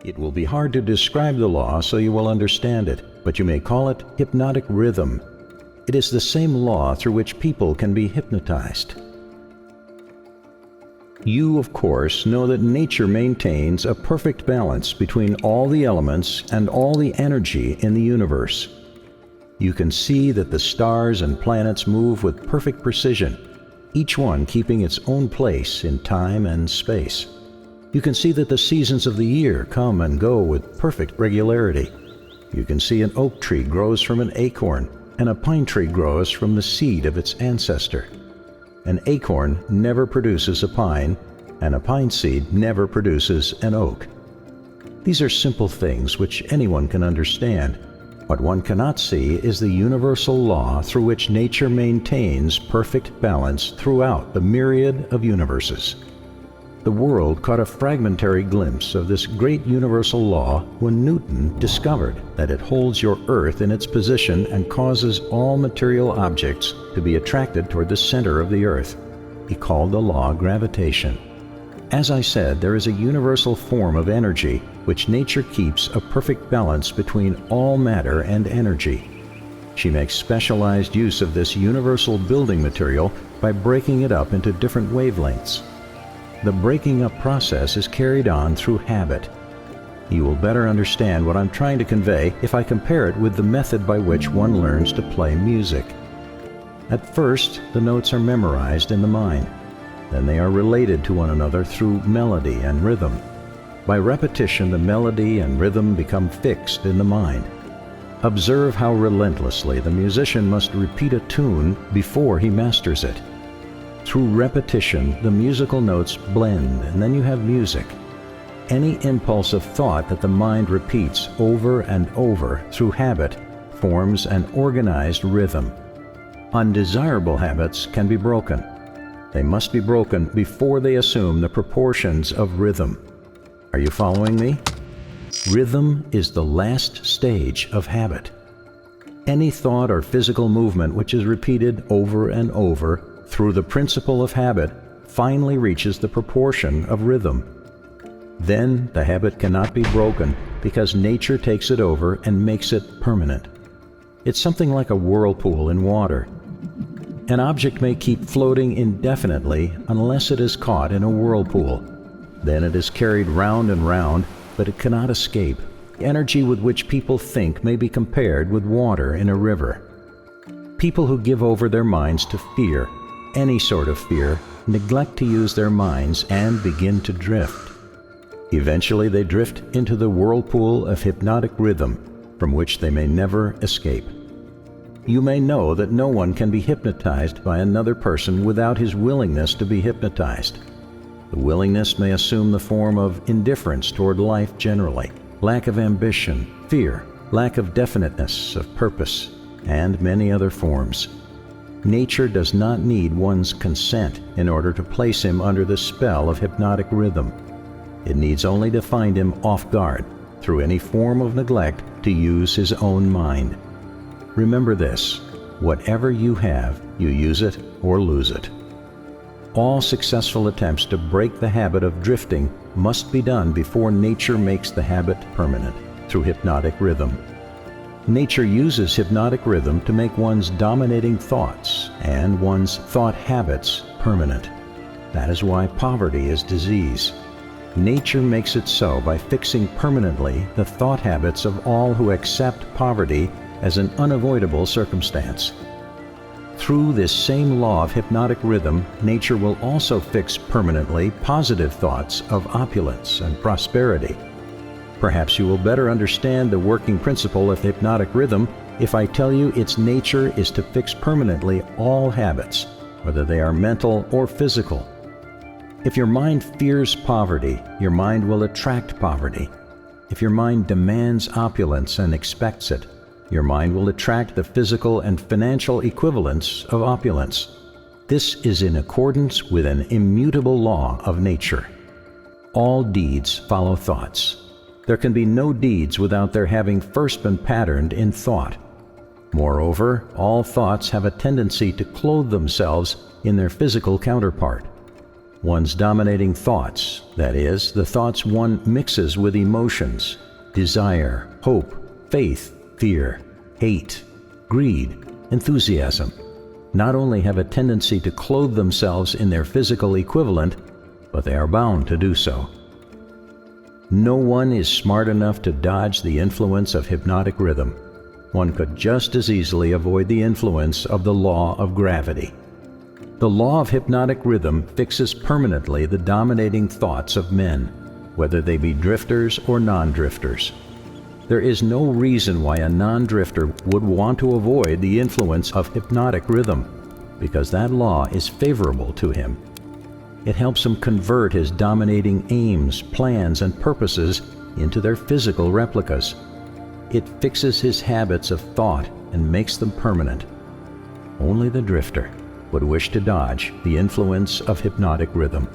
It will be hard to describe the law so you will understand it, but you may call it hypnotic rhythm. It is the same law through which people can be hypnotized. You, of course, know that nature maintains a perfect balance between all the elements and all the energy in the universe. You can see that the stars and planets move with perfect precision, each one keeping its own place in time and space. You can see that the seasons of the year come and go with perfect regularity. You can see an oak tree grows from an acorn, and a pine tree grows from the seed of its ancestor. An acorn never produces a pine, and a pine seed never produces an oak. These are simple things which anyone can understand. What one cannot see is the universal law through which nature maintains perfect balance throughout the myriad of universes. The world caught a fragmentary glimpse of this great universal law when Newton discovered that it holds your Earth in its position and causes all material objects to be attracted toward the center of the Earth. He called the Law Gravitation. As I said, there is a universal form of energy which nature keeps a perfect balance between all matter and energy. She makes specialized use of this universal building material by breaking it up into different wavelengths. The breaking up process is carried on through habit. You will better understand what I'm trying to convey if I compare it with the method by which one learns to play music. At first, the notes are memorized in the mind. Then they are related to one another through melody and rhythm. By repetition, the melody and rhythm become fixed in the mind. Observe how relentlessly the musician must repeat a tune before he masters it. Through repetition, the musical notes blend, and then you have music. Any impulse of thought that the mind repeats over and over through habit forms an organized rhythm. Undesirable habits can be broken. They must be broken before they assume the proportions of rhythm. Are you following me? Rhythm is the last stage of habit. Any thought or physical movement which is repeated over and over through the principle of habit finally reaches the proportion of rhythm. Then the habit cannot be broken because nature takes it over and makes it permanent. It's something like a whirlpool in water. An object may keep floating indefinitely unless it is caught in a whirlpool. Then it is carried round and round, but it cannot escape. The energy with which people think may be compared with water in a river. People who give over their minds to fear, any sort of fear, neglect to use their minds and begin to drift. Eventually they drift into the whirlpool of hypnotic rhythm, from which they may never escape. You may know that no one can be hypnotized by another person without his willingness to be hypnotized. The willingness may assume the form of indifference toward life generally, lack of ambition, fear, lack of definiteness of purpose, and many other forms. Nature does not need one's consent in order to place him under the spell of hypnotic rhythm. It needs only to find him off guard through any form of neglect to use his own mind. Remember this: whatever you have, you use it or lose it. All successful attempts to break the habit of drifting must be done before nature makes the habit permanent through hypnotic rhythm. Nature uses hypnotic rhythm to make one's dominating thoughts and one's thought habits permanent. That is why poverty is disease. Nature makes it so by fixing permanently the thought habits of all who accept poverty as an unavoidable circumstance. Through this same law of hypnotic rhythm, nature will also fix permanently positive thoughts of opulence and prosperity. Perhaps you will better understand the working principle of hypnotic rhythm if I tell you its nature is to fix permanently all habits, whether they are mental or physical. If your mind fears poverty, your mind will attract poverty. If your mind demands opulence and expects it, your mind will attract the physical and financial equivalents of opulence. This is in accordance with an immutable law of nature. All deeds follow thoughts. There can be no deeds without their having first been patterned in thought. Moreover, all thoughts have a tendency to clothe themselves in their physical counterpart. One's dominating thoughts, that is, the thoughts one mixes with emotions, desire, hope, faith, fear, hate, greed, enthusiasm, not only have a tendency to clothe themselves in their physical equivalent, but they are bound to do so. No one is smart enough to dodge the influence of hypnotic rhythm. One could just as easily avoid the influence of the law of gravity. The law of hypnotic rhythm fixes permanently the dominating thoughts of men, whether they be drifters or non-drifters. There is no reason why a non-drifter would want to avoid the influence of hypnotic rhythm, because that law is favorable to him. It helps him convert his dominating aims, plans, and purposes into their physical replicas. It fixes his habits of thought and makes them permanent. Only the drifter would wish to dodge the influence of hypnotic rhythm.